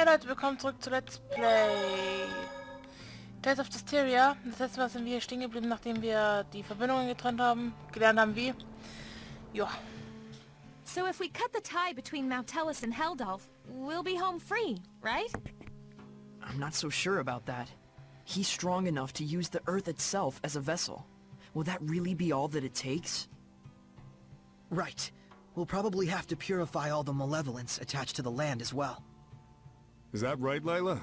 Leute, willkommen zurück zu Let's Play Tales of Zestiria. Das letzte Mal sind wir hier stehen geblieben, nachdem wir die Verbindungen getrennt haben, gelernt haben wie. Ja. So if we cut the tie between Mount Tellus and Heldolf, we'll be home free, right? I'm not so sure about that. He's strong enough to use the Earth itself as a vessel. Will that really be all that it takes? Right. We'll probably have to purify all the malevolence attached to the land as well. Is that right, Layla?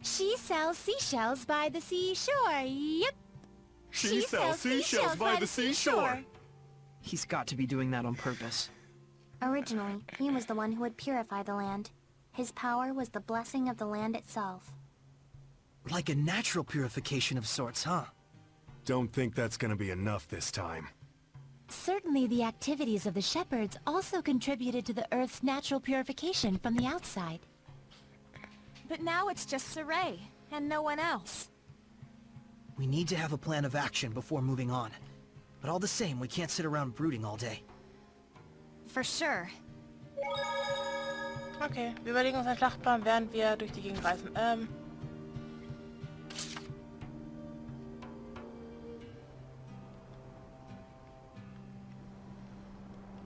She sells seashells by the seashore, yep. She sells seashells by the seashore! He's got to be doing that on purpose. Originally, he was the one who would purify the land. His power was the blessing of the land itself. Like a natural purification of sorts, huh? Don't think that's gonna be enough this time. Certainly the activities of the shepherds also contributed to the Earth's natural purification from the outside. But now it's just Sergei, and no one else. We need to have a plan of action before moving on. But all the same, we can't sit around brooding all day. For sure. Okay, wir überlegen uns einen Schlachtplan, während wir durch die Gegend reisen.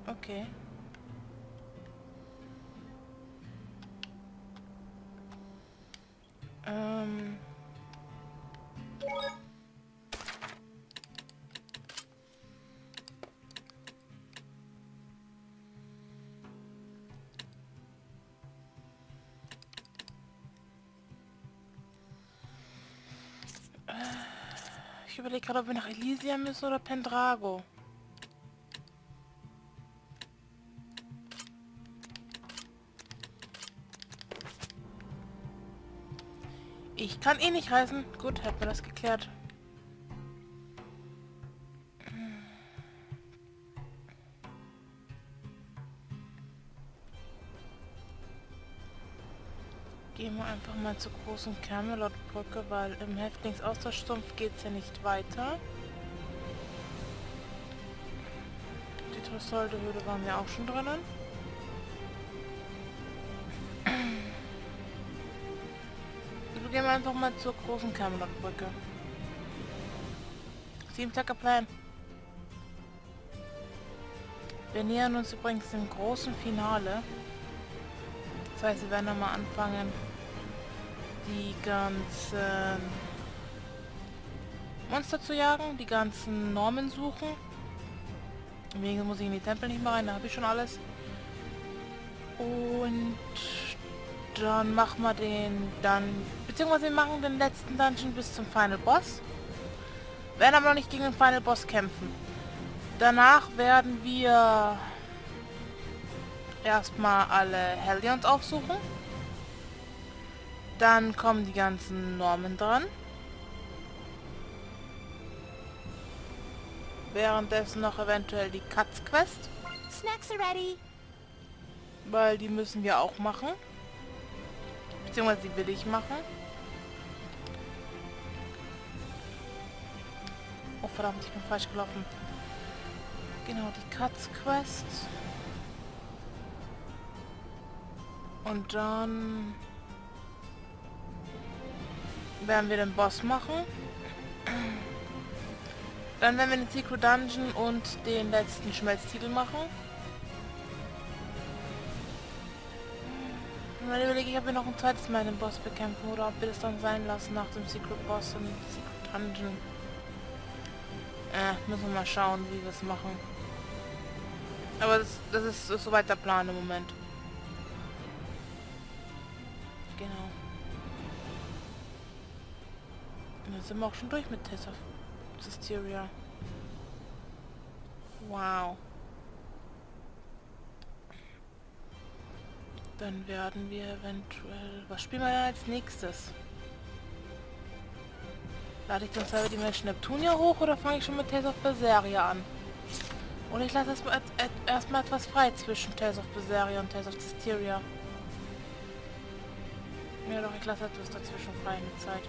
Okay. Ich überlege gerade, ob wir nach Elysia müssen oder Pendrago. Ich kann eh nicht reisen. Gut, hat mir das geklärt. Gehen wir einfach mal zur großen Camelot-Brücke, weil im Häftlingsaustauschstumpf geht es ja nicht weiter. Die Tressolde-Höhle waren wir auch schon drinnen. Also gehen wir einfach mal zur großen Camelot-Brücke. 7-Tage-Plan. Wir nähern uns übrigens dem großen Finale. Das heißt, wir werden dann mal anfangen, die ganzen Monster zu jagen, die ganzen Normen suchen. Deswegen muss ich in die Tempel nicht mehr rein, da habe ich schon alles. Und dann machen wir beziehungsweise wir machen den letzten Dungeon bis zum Final Boss. Werden aber noch nicht gegen den Final Boss kämpfen. Danach werden wir erstmal alle Hellions aufsuchen. Dann kommen die ganzen Normen dran. Währenddessen noch eventuell die Katz Quest. Snacks are ready. Weil die müssen wir auch machen. Beziehungsweise die will ich machen. Oh verdammt, ich bin falsch gelaufen. Genau, die Katz Quest. Und dann werden wir den Boss machen. Dann werden wir den Secret Dungeon und den letzten Schmelztitel machen. Und dann überlege ich, ob wir noch ein zweites Mal den Boss bekämpfen oder ob wir das dann sein lassen nach dem Secret Boss und Secret Dungeon. Müssen wir mal schauen, wie wir es machen. Aber das ist soweit der Plan im Moment. Genau. Und dann sind wir auch schon durch mit Tales of Zestiria. Wow. Dann werden wir eventuell... Was spielen wir denn als nächstes? Lade ich dann selber die Menschen Neptunia hoch oder fange ich schon mit Tales of Berseria an? Oder ich lasse erstmal etwas frei zwischen Tales of Berseria und Tales of Zestiria. Ja doch, ich lasse etwas dazwischen frei in der Zeit.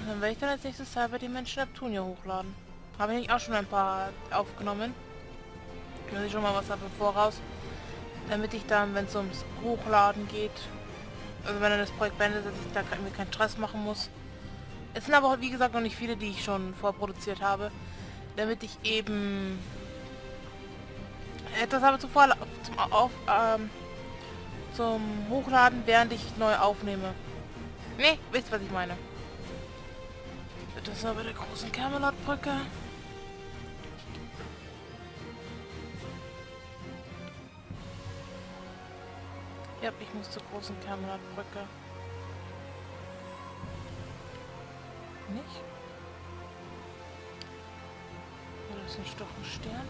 Dann werde ich dann als nächstes selber die Menschen Neptunia hochladen. Habe ich auch schon ein paar aufgenommen. Dass ich schon mal was habe im Voraus. Damit ich dann, wenn es ums Hochladen geht, also wenn dann das Projekt beendet, dass ich da mir keinen Stress machen muss. Es sind aber, wie gesagt, noch nicht viele, die ich schon vorproduziert habe. Damit ich eben etwas habe zum Hochladen, während ich neu aufnehme. Ne, wisst was ich meine. Das ist aber der großen Camelot-Brücke. Ja, ich muss zur großen Camelot-Brücke. Nicht? Oder ist ein Stochenstern?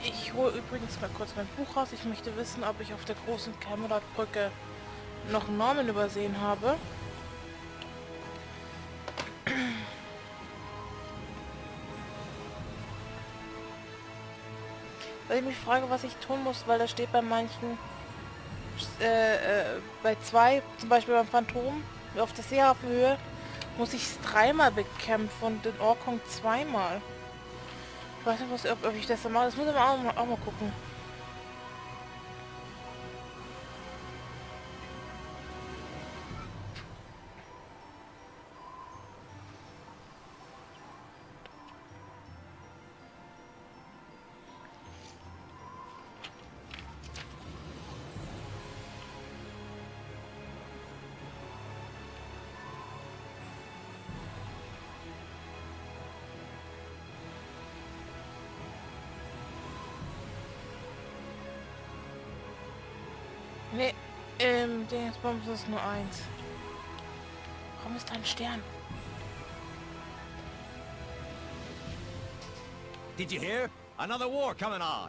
Ich hole übrigens mal kurz mein Buch raus. Ich möchte wissen, ob ich auf der großen Camelot-Brücke noch Normen übersehen habe. Weil ich mich frage, was ich tun muss, weil da steht bei manchen, bei zwei, zum Beispiel beim Phantom, auf der Seehafenhöhe, muss ich es 3-mal bekämpfen und den Orkong 2-mal. Ich weiß nicht, ob ich das dann mache. Das muss ich auch mal gucken. Nee, Dingsbums ist nur 1. Warum ist da ein Stern? Did you hear? Another war coming on.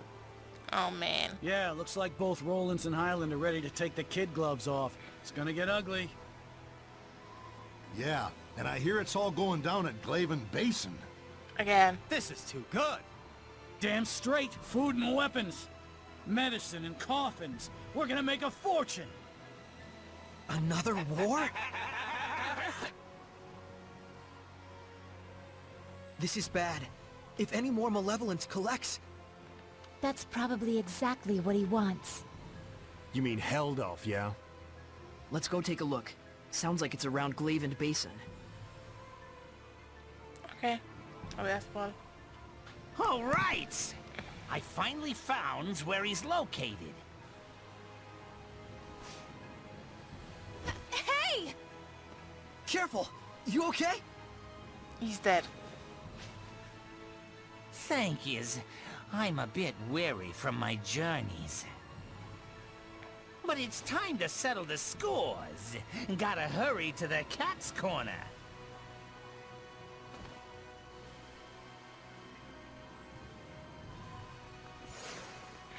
Oh man. Yeah, looks like both Rollins and Highland are ready to take the kid gloves off. It's gonna get ugly. Yeah, and I hear it's all going down at Glaven Basin. Again. This is too good. Damn straight, food and weapons. Medicine and coffins. We're gonna make a fortune. Another war? This is bad. If any more malevolence collects... That's probably exactly what he wants. You mean held off, yeah? Let's go take a look. Sounds like it's around Glaven Basin. Okay. Aber erstmal. All right. I finally found where he's located. Hey! Careful! You okay? He's dead. Thank yous. I'm a bit weary from my journeys. But it's time to settle the scores. Gotta hurry to the cat's corner.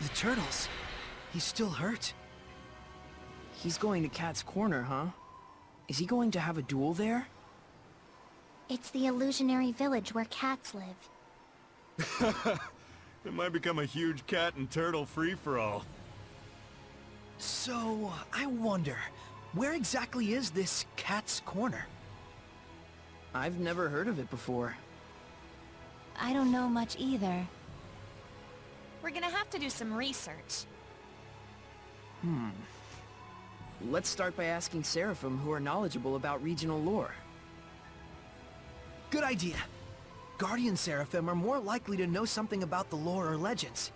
The turtles. He's still hurt. He's going to Cat's Corner, huh? Is he going to have a duel there? It's the illusionary village where cats live. It might become a huge cat and turtle free-for-all. So, I wonder, where exactly is this Cat's Corner? I've never heard of it before. I don't know much either. We're gonna have to do some research. Let's start by asking Seraphim who are knowledgeable about regional lore. Good idea. Guardian Seraphim are more likely to know something about the lore or legends.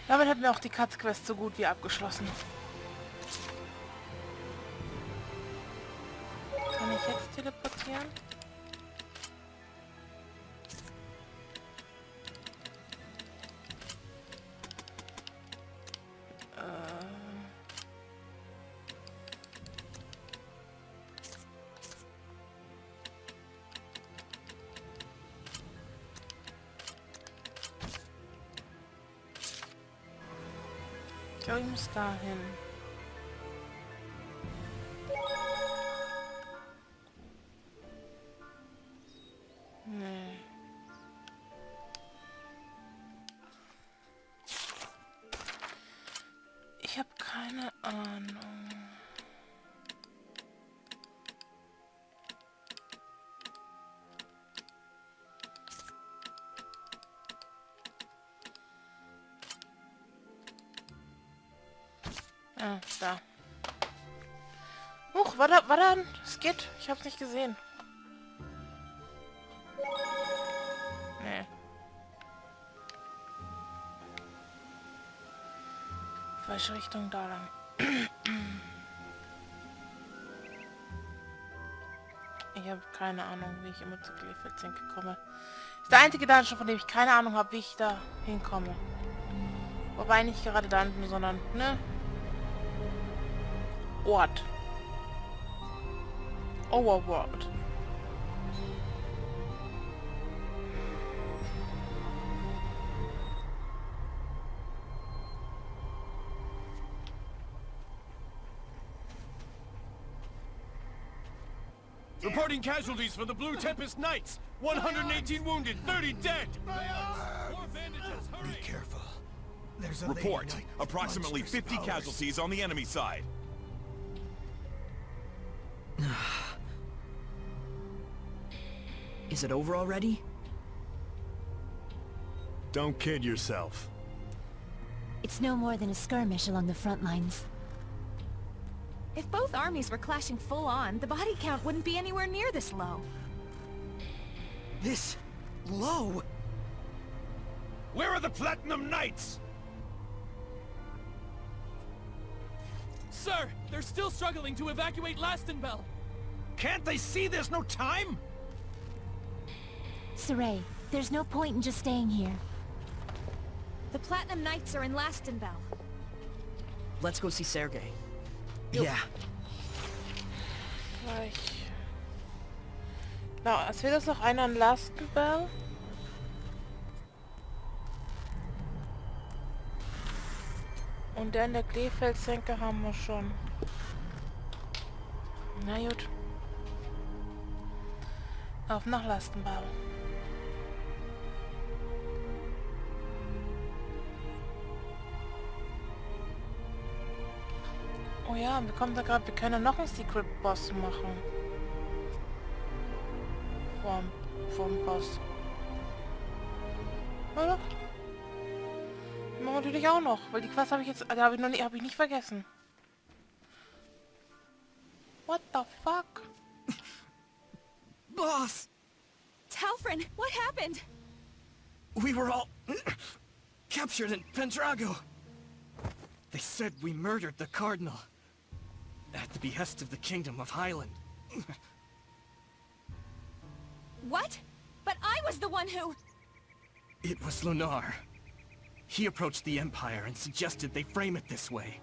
Damit hätten wir auch die Katz-Quest so gut wie abgeschlossen. Kann ich jetzt teleportieren? Ich glaube, ich muss dahin. Nee. Ich habe Ah, da. Huch, war da ein Skit? Ich hab's nicht gesehen. Nee. Falsche Richtung, da lang. Ich habe keine Ahnung, wie ich immer zu Kleefeld-Senke komme. Das ist der einzige Dungeon, von dem ich keine Ahnung habe, wie ich da hinkomme. Wobei nicht gerade Dungeon, sondern, ne? Ort. Overworld. Reporting casualties for the Blue Tempest Knights. 118 wounded, 30 dead. More bandages, hurry. Be careful. There's a Report. Approximately 50 casualties on the enemy side. Is it over already? Don't kid yourself. It's no more than a skirmish along the front lines. If both armies were clashing full on, the body count wouldn't be anywhere near this low. This... low? Where are the Platinum Knights? Sir, they're still struggling to evacuate Lastenbell. Can't they see there's no time? Sergei, there's no point in just staying here. The Platinum Knights are in Lastenbell. Let's go see Sergei. Yeah. Gleich. Na, es fehlt uns noch einer an Lastenbell. Und der in der Kleefeld-Senke haben wir schon. Na gut. Auf nach Lastenbell. Oh ja, wir kommen da gerade, wir können noch einen Secret Boss machen. Vorm Boss. Oder? Machen wir natürlich auch noch, weil die Quest habe ich jetzt, habe ich nicht vergessen. What the fuck? Boss! Talfrin, what happened? We were all... captured in Pendrago. They said we murdered the Cardinal. At the behest of the Kingdom of Highland. What? But I was the one who... It was Lunar. He approached the Empire and suggested they frame it this way.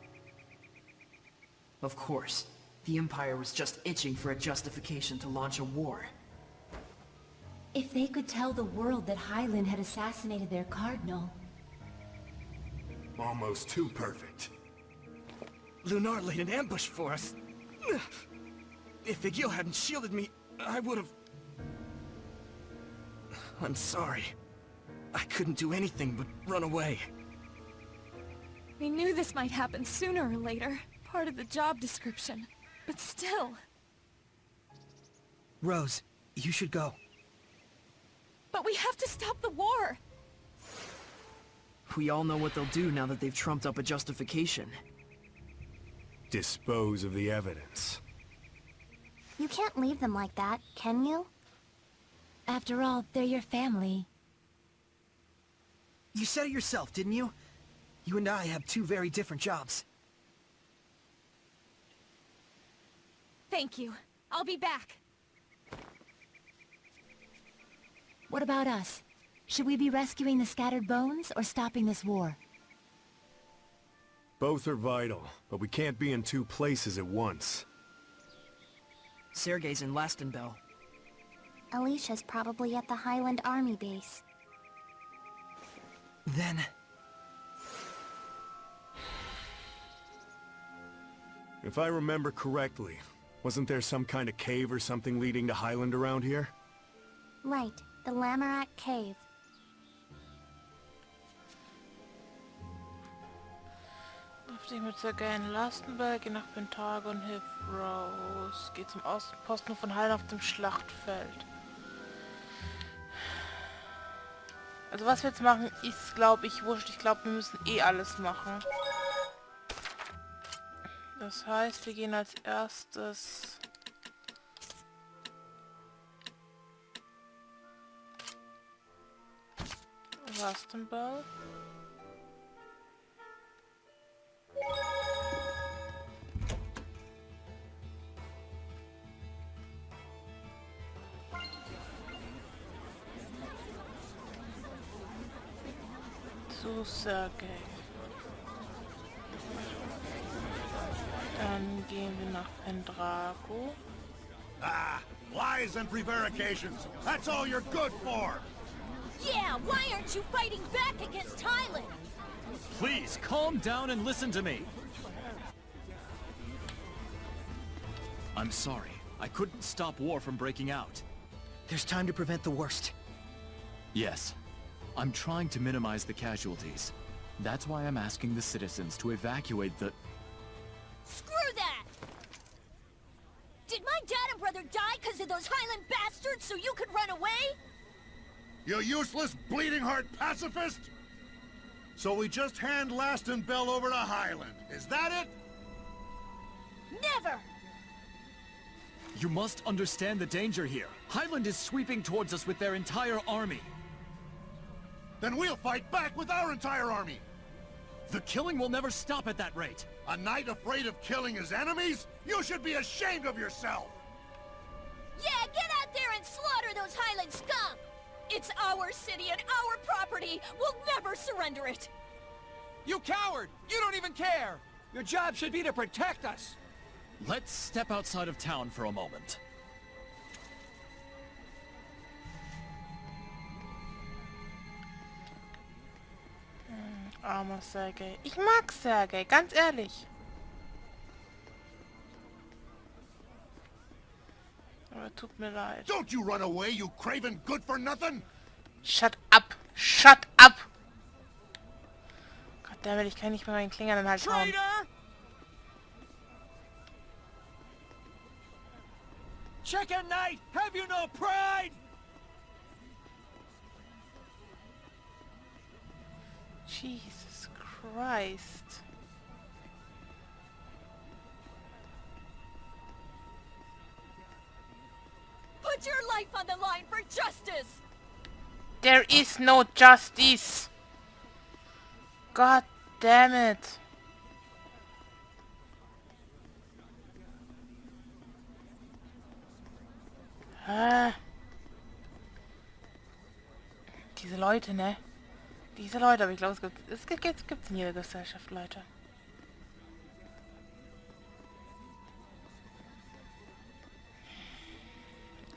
Of course, the Empire was just itching for a justification to launch a war. If they could tell the world that Highland had assassinated their cardinal... Almost too perfect. Lunar laid an ambush for us. If Igil hadn't shielded me, I would have... I'm sorry. I couldn't do anything but run away. We knew this might happen sooner or later. Part of the job description. But still... Rose, you should go. But we have to stop the war! We all know what they'll do now that they've trumped up a justification. Dispose of the evidence. You can't leave them like that, can you? After all, they're your family. You said it yourself, didn't you? You and I have two very different jobs. Thank you. I'll be back. What about us? Should we be rescuing the scattered bones or stopping this war? Both are vital, but we can't be in two places at once. Sergei's in Lastenbell. Alicia's probably at the Highland Army base. Then... If I remember correctly, wasn't there some kind of cave or something leading to Highland around here? Right, the Lamorak Cave. Trifft sich mit Sergei in Lastenbell, geh nach Pentargo und hilf Rose. Geh zum Außenposten von Highland auf dem Schlachtfeld. Also was wir jetzt machen, ist, glaube ich, wurscht. Ich glaube, wir müssen eh alles machen. Das heißt, wir gehen als erstes... Rastenball. Zu Sergei. Dann gehen wir nach Pendrago. Ah, lies and prevarications. That's all you're good for. Yeah, why aren't you fighting back against Highland? Please, calm down and listen to me. I'm sorry. I couldn't stop war from breaking out. There's time to prevent the worst. Yes. I'm trying to minimize the casualties. That's why I'm asking the citizens to evacuate the... Screw that! Did my dad and brother die because of those Highland bastards so you could run away? You useless, bleeding heart pacifist! So we just hand Last and Bell over to Highland. Is that it? Never! You must understand the danger here. Highland is sweeping towards us with their entire army. Then we'll fight back with our entire army! The killing will never stop at that rate. A knight afraid of killing his enemies? You should be ashamed of yourself! Yeah, get out there and slaughter those Highland scum! It's our city and our property! We'll never surrender it! You coward! You don't even care! Your job should be to protect us! Let's step outside of town for a moment. Armer Sergei. Ich mag Sergei, ganz ehrlich. Aber tut mir leid. Don't you run away, you craven good-for-nothing! Shut up! Shut up! Goddammit, ich kann nicht mehr meinen Klinger dann halt hauen. Chicken Knight, have you no pride? Jesus Christ. Put your life on the line for justice! There is no justice! God damn it. Diese Leute, ne? Diese Leute, aber ich glaube, es gibt's in jeder Gesellschaft Leute.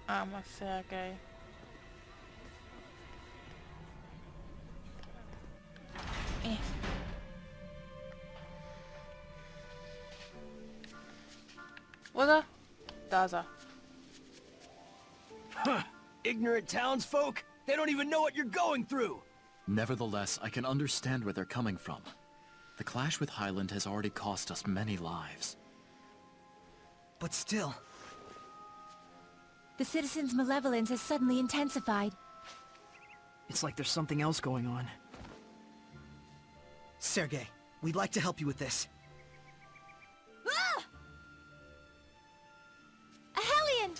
Armer Sergei. Wo ist er? Da ist er. Huh. Ignorant townsfolk? They don't even know what you're going through! Nevertheless, I can understand where they're coming from. The clash with Highland has already cost us many lives. But still... The citizens' malevolence has suddenly intensified. It's like there's something else going on. Sergei, we'd like to help you with this. Ah! A Hellion!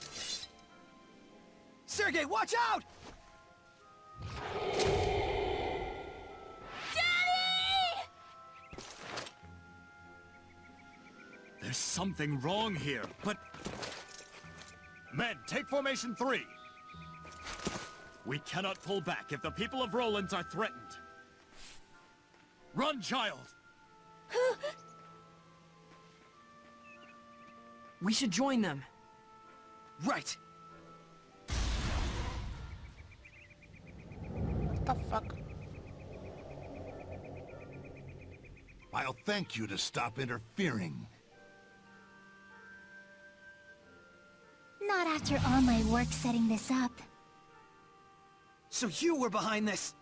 Sergei, watch out! There's something wrong here, but... Men, take formation 3! We cannot pull back if the people of Rollins are threatened. Run, child! We should join them. Right! What the fuck? I'll thank you to stop interfering. Not after all my work setting this up. So you were behind this!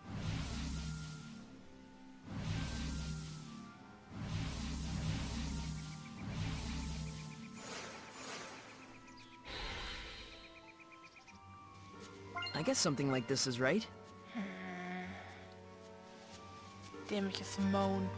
I guess something like this is right. Dämliches Moan.